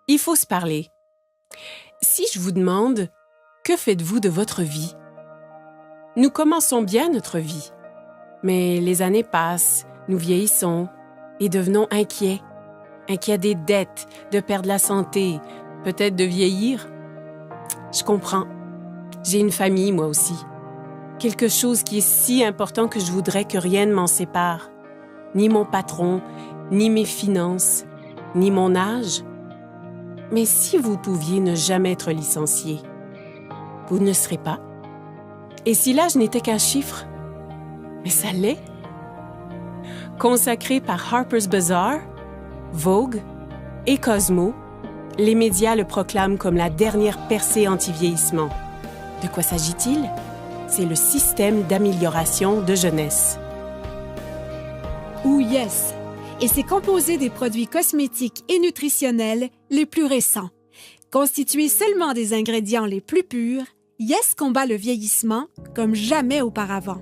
Il faut se parler. Si je vous demande, que faites-vous de votre vie? Nous commençons bien notre vie, mais les années passent, nous vieillissons et devenons inquiets. Inquiets des dettes, de perdre la santé, peut-être de vieillir. Je comprends. J'ai une famille, moi aussi. Quelque chose qui est si important que je voudrais que rien ne m'en sépare. Ni mon patron, ni mes finances, ni mon âge. Mais si vous pouviez ne jamais être licencié, vous ne serez pas. Et si l'âge n'était qu'un chiffre? Mais ça l'est. Consacré par Harper's Bazaar, Vogue et Cosmo, les médias le proclament comme la dernière percée anti-vieillissement. De quoi s'agit-il? C'est le système d'amélioration de jeunesse. Ou Yes, et c'est composé des produits cosmétiques et nutritionnels les plus récents. Constitué seulement des ingrédients les plus purs, Yes combat le vieillissement comme jamais auparavant.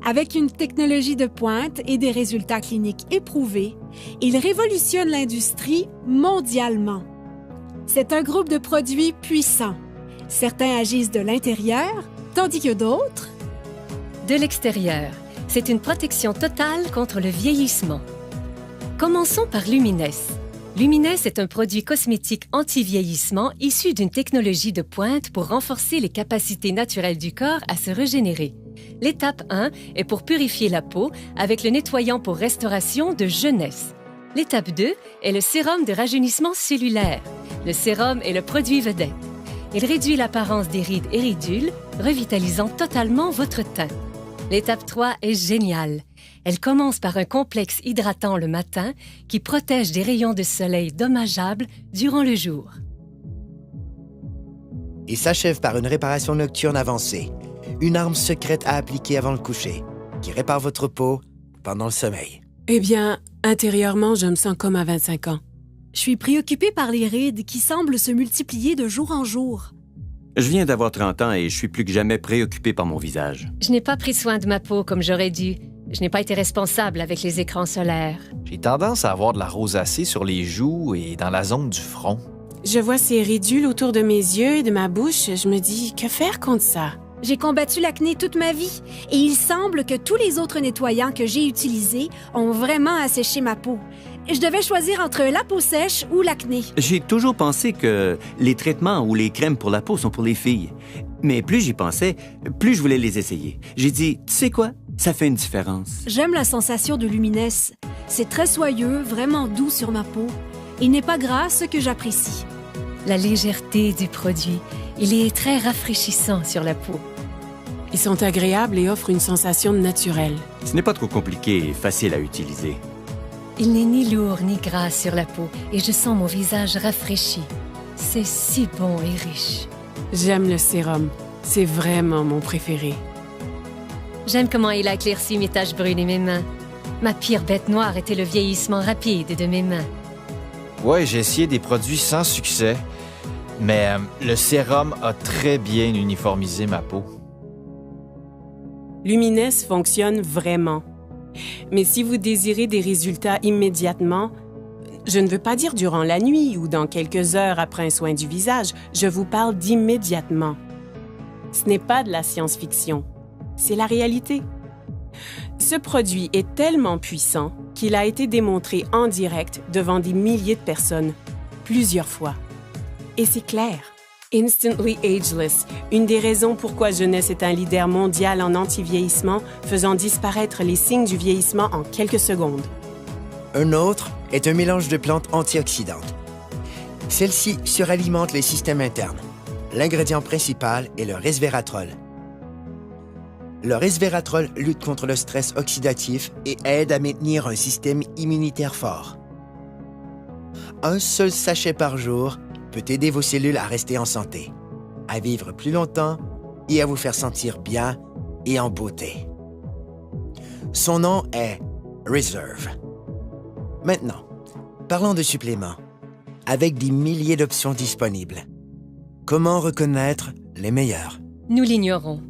Avec une technologie de pointe et des résultats cliniques éprouvés, il révolutionne l'industrie mondialement. C'est un groupe de produits puissants. Certains agissent de l'intérieur, tandis que d'autres... De l'extérieur. C'est une protection totale contre le vieillissement. Commençons par Lumines. Lumines est un produit cosmétique anti-vieillissement issu d'une technologie de pointe pour renforcer les capacités naturelles du corps à se régénérer. L'étape 1 est pour purifier la peau avec le nettoyant pour restauration de jeunesse. L'étape 2 est le sérum de rajeunissement cellulaire. Le sérum est le produit vedette. Il réduit l'apparence des rides et ridules, revitalisant totalement votre teint. L'étape 3 est géniale. Elle commence par un complexe hydratant le matin qui protège des rayons de soleil dommageables durant le jour. Et s'achève par une réparation nocturne avancée, une arme secrète à appliquer avant le coucher, qui répare votre peau pendant le sommeil. Eh bien, intérieurement, je me sens comme à 25 ans. Je suis préoccupée par les rides qui semblent se multiplier de jour en jour. Je viens d'avoir 30 ans et je suis plus que jamais préoccupé par mon visage. Je n'ai pas pris soin de ma peau comme j'aurais dû. Je n'ai pas été responsable avec les écrans solaires. J'ai tendance à avoir de la rosacée sur les joues et dans la zone du front. Je vois ces ridules autour de mes yeux et de ma bouche. Je me dis, que faire contre ça? J'ai combattu l'acné toute ma vie et il semble que tous les autres nettoyants que j'ai utilisés ont vraiment asséché ma peau. Je devais choisir entre la peau sèche ou l'acné. J'ai toujours pensé que les traitements ou les crèmes pour la peau sont pour les filles. Mais plus j'y pensais, plus je voulais les essayer. J'ai dit, tu sais quoi? Ça fait une différence. J'aime la sensation de Lumines. C'est très soyeux, vraiment doux sur ma peau. Il n'est pas gras, ce que j'apprécie. La légèreté du produit. Il est très rafraîchissant sur la peau. Ils sont agréables et offrent une sensation naturelle. Ce n'est pas trop compliqué et facile à utiliser. Il n'est ni lourd ni gras sur la peau et je sens mon visage rafraîchi. C'est si bon et riche. J'aime le sérum. C'est vraiment mon préféré. J'aime comment il a éclairci mes taches brunes et mes mains. Ma pire bête noire était le vieillissement rapide de mes mains. Ouais, j'ai essayé des produits sans succès, mais le sérum a très bien uniformisé ma peau. Lumines fonctionne vraiment. Mais si vous désirez des résultats immédiatement, je ne veux pas dire durant la nuit ou dans quelques heures après un soin du visage, je vous parle d'immédiatement. Ce n'est pas de la science-fiction, c'est la réalité. Ce produit est tellement puissant qu'il a été démontré en direct devant des milliers de personnes, plusieurs fois. Et c'est clair. Instantly Ageless, une des raisons pourquoi Jeunesse est un leader mondial en anti-vieillissement, faisant disparaître les signes du vieillissement en quelques secondes. Un autre est un mélange de plantes antioxydantes. Celles-ci suralimentent les systèmes internes. L'ingrédient principal est le resveratrol. Le resveratrol lutte contre le stress oxydatif et aide à maintenir un système immunitaire fort. Un seul sachet par jour peut aider vos cellules à rester en santé, à vivre plus longtemps et à vous faire sentir bien et en beauté. Son nom est Reserve. Maintenant, parlons de suppléments. Avec des milliers d'options disponibles, comment reconnaître les meilleurs? Nous l'ignorons.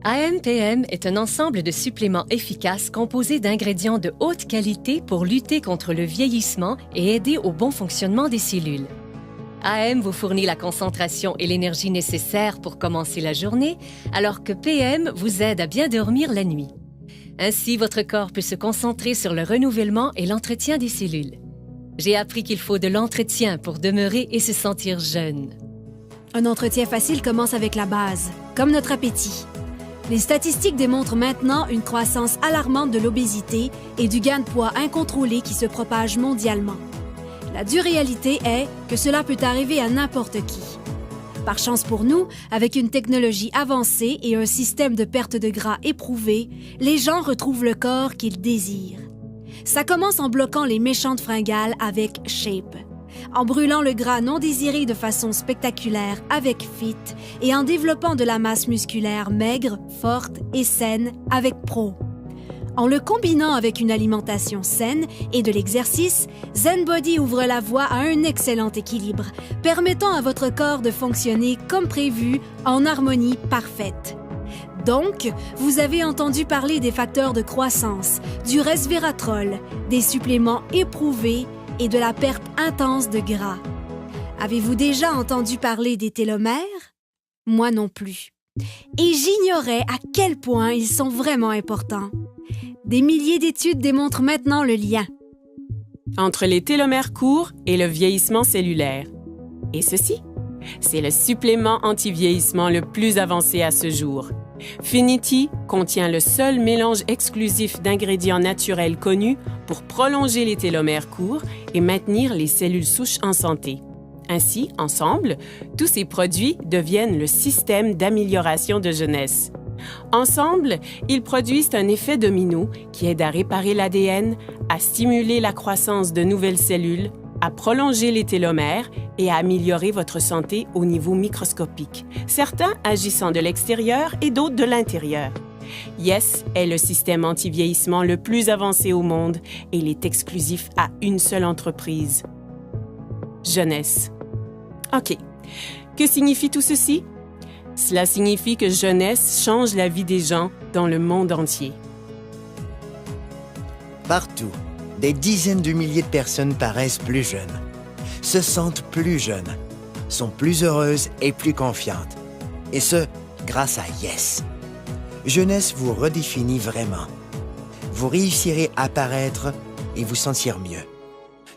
AMPM est un ensemble de suppléments efficaces composés d'ingrédients de haute qualité pour lutter contre le vieillissement et aider au bon fonctionnement des cellules. AM vous fournit la concentration et l'énergie nécessaires pour commencer la journée, alors que PM vous aide à bien dormir la nuit. Ainsi, votre corps peut se concentrer sur le renouvellement et l'entretien des cellules. J'ai appris qu'il faut de l'entretien pour demeurer et se sentir jeune. Un entretien facile commence avec la base, comme notre appétit. Les statistiques démontrent maintenant une croissance alarmante de l'obésité et du gain de poids incontrôlé qui se propage mondialement. La dure réalité est que cela peut arriver à n'importe qui. Par chance pour nous, avec une technologie avancée et un système de perte de gras éprouvé, les gens retrouvent le corps qu'ils désirent. Ça commence en bloquant les méchantes fringales avec Shape, en brûlant le gras non désiré de façon spectaculaire avec Fit et en développant de la masse musculaire maigre, forte et saine avec Pro. En le combinant avec une alimentation saine et de l'exercice, ZenBody ouvre la voie à un excellent équilibre, permettant à votre corps de fonctionner comme prévu en harmonie parfaite. Donc, vous avez entendu parler des facteurs de croissance, du resveratrol, des suppléments éprouvés et de la perte intense de gras. Avez-vous déjà entendu parler des télomères? Moi non plus. Et j'ignorais à quel point ils sont vraiment importants. Des milliers d'études démontrent maintenant le lien entre les télomères courts et le vieillissement cellulaire. Et ceci, c'est le supplément anti-vieillissement le plus avancé à ce jour. Finity contient le seul mélange exclusif d'ingrédients naturels connus pour prolonger les télomères courts et maintenir les cellules souches en santé. Ainsi, ensemble, tous ces produits deviennent le système d'amélioration de jeunesse. Ensemble, ils produisent un effet domino qui aide à réparer l'ADN, à stimuler la croissance de nouvelles cellules, à prolonger les télomères et à améliorer votre santé au niveau microscopique, certains agissant de l'extérieur et d'autres de l'intérieur. Yes est le système anti-vieillissement le plus avancé au monde et il est exclusif à une seule entreprise. Jeunesse. OK. Que signifie tout ceci? Cela signifie que Jeunesse change la vie des gens dans le monde entier. Partout, des dizaines de milliers de personnes paraissent plus jeunes, se sentent plus jeunes, sont plus heureuses et plus confiantes. Et ce, grâce à Yes. Jeunesse vous redéfinit vraiment. Vous réussirez à paraître et vous sentir mieux.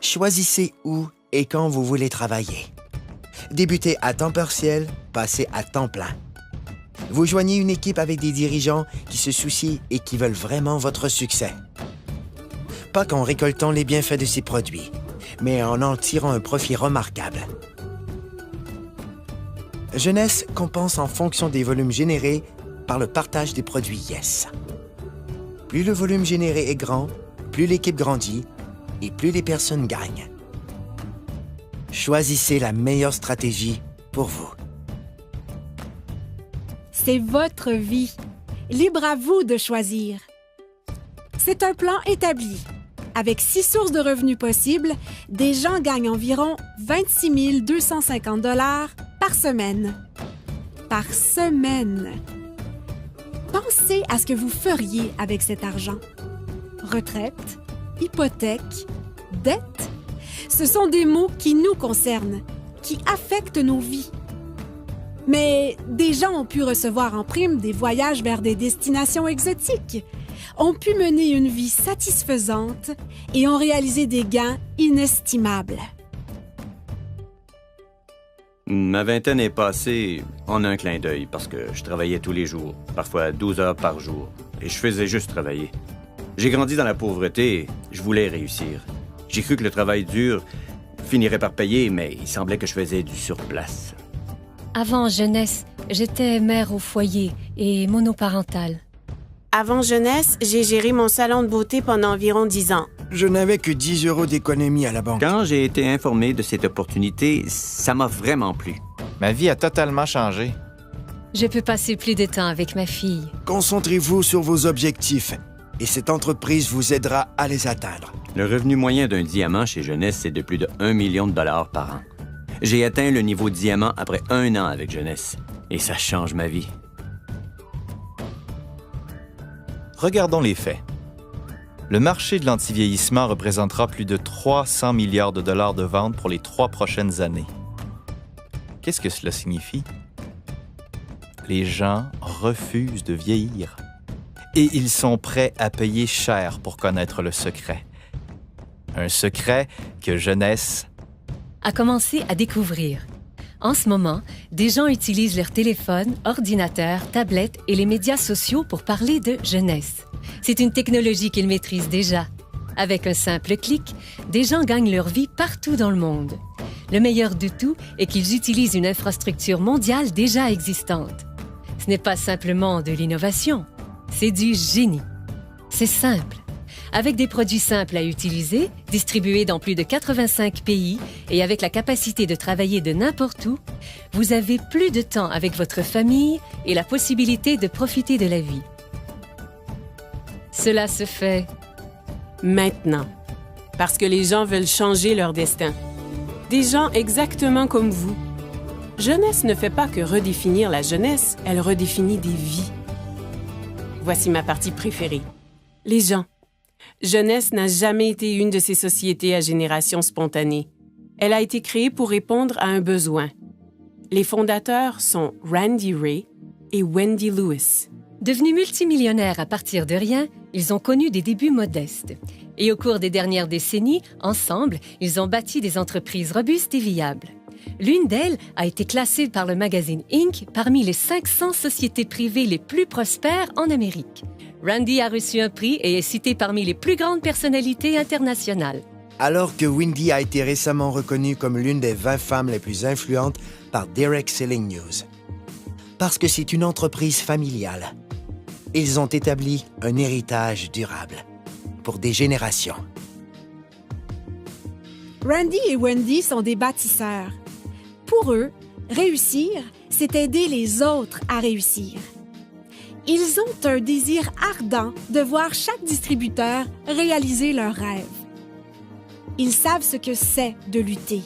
Choisissez où et quand vous voulez travailler. Débutez à temps partiel, passez à temps plein. Vous joignez une équipe avec des dirigeants qui se soucient et qui veulent vraiment votre succès. Pas qu'en récoltant les bienfaits de ces produits, mais en tirant un profit remarquable. Jeunesse compense en fonction des volumes générés par le partage des produits Yes. Plus le volume généré est grand, plus l'équipe grandit et plus les personnes gagnent. Choisissez la meilleure stratégie pour vous. C'est votre vie. Libre à vous de choisir. C'est un plan établi. Avec 6 sources de revenus possibles, des gens gagnent environ 26 250 $ par semaine. Par semaine. Pensez à ce que vous feriez avec cet argent. Retraite, hypothèque, dette. Ce sont des mots qui nous concernent, qui affectent nos vies. Mais des gens ont pu recevoir en prime des voyages vers des destinations exotiques, ont pu mener une vie satisfaisante et ont réalisé des gains inestimables. Ma vingtaine est passée en un clin d'œil parce que je travaillais tous les jours, parfois 12 heures par jour, et je faisais juste travailler. J'ai grandi dans la pauvreté et je voulais réussir. J'ai cru que le travail dur finirait par payer, mais il semblait que je faisais du surplace. Avant Jeunesse, j'étais mère au foyer et monoparentale. Avant Jeunesse, j'ai géré mon salon de beauté pendant environ 10 ans. Je n'avais que 10 € d'économie à la banque. Quand j'ai été informé de cette opportunité, ça m'a vraiment plu. Ma vie a totalement changé. Je peux passer plus de temps avec ma fille. Concentrez-vous sur vos objectifs et cette entreprise vous aidera à les atteindre. Le revenu moyen d'un diamant chez Jeunesse, c'est de plus de 1 million de dollars par an. J'ai atteint le niveau diamant après 1 an avec Jeunesse. Et ça change ma vie. Regardons les faits. Le marché de l'antivieillissement représentera plus de 300 milliards de dollars de ventes pour les 3 prochaines années. Qu'est-ce que cela signifie? Les gens refusent de vieillir. Et ils sont prêts à payer cher pour connaître le secret. Un secret que Jeunesse A commencé à découvrir. En ce moment, des gens utilisent leur téléphone, ordinateur, tablette et les médias sociaux pour parler de jeunesse. C'est une technologie qu'ils maîtrisent déjà. Avec un simple clic, des gens gagnent leur vie partout dans le monde. Le meilleur de tout est qu'ils utilisent une infrastructure mondiale déjà existante. Ce n'est pas simplement de l'innovation, c'est du génie. C'est simple. Avec des produits simples à utiliser, distribués dans plus de 85 pays et avec la capacité de travailler de n'importe où, vous avez plus de temps avec votre famille et la possibilité de profiter de la vie. Cela se fait Maintenant. Parce que les gens veulent changer leur destin. Des gens exactement comme vous. Jeunesse ne fait pas que redéfinir la jeunesse, elle redéfinit des vies. Voici ma partie préférée. Les gens. Jeunesse n'a jamais été une de ces sociétés à génération spontanée. Elle a été créée pour répondre à un besoin. Les fondateurs sont Randy Ray et Wendy Lewis. Devenus multimillionnaires à partir de rien, ils ont connu des débuts modestes. Et au cours des dernières décennies, ensemble, ils ont bâti des entreprises robustes et viables. L'une d'elles a été classée par le magazine Inc. parmi les 500 sociétés privées les plus prospères en Amérique. Randy a reçu un prix et est cité parmi les plus grandes personnalités internationales. Alors que Wendy a été récemment reconnue comme l'une des 20 femmes les plus influentes par Derek Selling News. Parce que c'est une entreprise familiale. Ils ont établi un héritage durable pour des générations. Randy et Wendy sont des bâtisseurs. Pour eux, réussir, c'est aider les autres à réussir. Ils ont un désir ardent de voir chaque distributeur réaliser leurs rêves. Ils savent ce que c'est de lutter.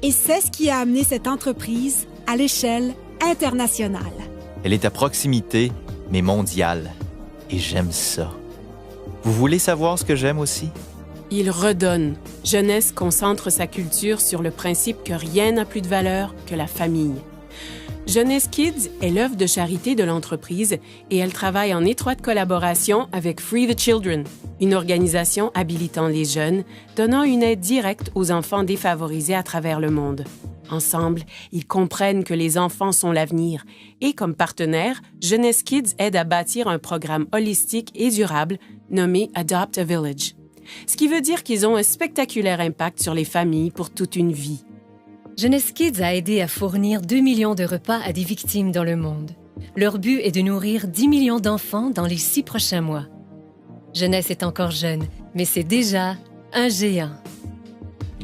Et c'est ce qui a amené cette entreprise à l'échelle internationale. Elle est à proximité, mais mondiale. Et j'aime ça. Vous voulez savoir ce que j'aime aussi? Il redonne. Jeunesse concentre sa culture sur le principe que rien n'a plus de valeur que la famille. Jeunesse Kids est l'œuvre de charité de l'entreprise et elle travaille en étroite collaboration avec Free the Children, une organisation habilitant les jeunes, donnant une aide directe aux enfants défavorisés à travers le monde. Ensemble, ils comprennent que les enfants sont l'avenir et, comme partenaire, Jeunesse Kids aide à bâtir un programme holistique et durable nommé Adopt a Village. Ce qui veut dire qu'ils ont un spectaculaire impact sur les familles pour toute une vie. Jeunesse Kids a aidé à fournir 2 millions de repas à des victimes dans le monde. Leur but est de nourrir 10 millions d'enfants dans les 6 prochains mois. Jeunesse est encore jeune, mais c'est déjà un géant.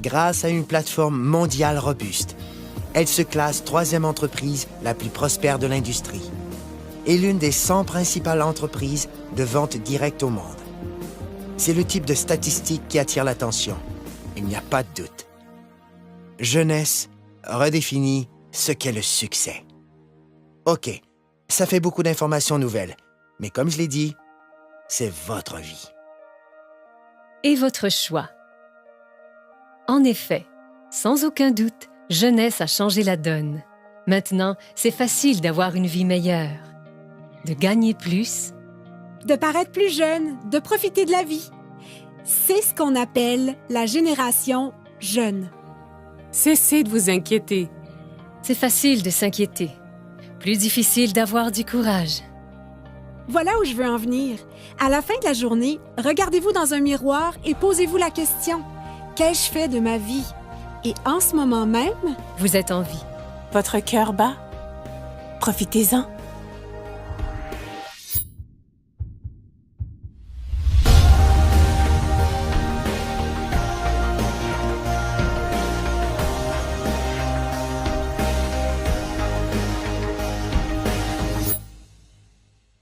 Grâce à une plateforme mondiale robuste, elle se classe 3e entreprise la plus prospère de l'industrie et l'une des 100 principales entreprises de vente directe au monde. C'est le type de statistique qui attire l'attention. Il n'y a pas de doute. Jeunesse redéfinit ce qu'est le succès. OK, ça fait beaucoup d'informations nouvelles, mais comme je l'ai dit, c'est votre vie. Et votre choix. En effet, sans aucun doute, Jeunesse a changé la donne. Maintenant, c'est facile d'avoir une vie meilleure, de gagner plus, De paraître plus jeune, de profiter de la vie. C'est ce qu'on appelle la génération jeune. Cessez de vous inquiéter. c'est facile de s'inquiéter. Plus difficile d'avoir du courage. Voilà où je veux en venir. À la fin de la journée, regardez-vous dans un miroir et posez-vous la question. Qu'ai-je fait de ma vie? Et en ce moment même, Vous êtes en vie. Votre cœur bat? Profitez-en.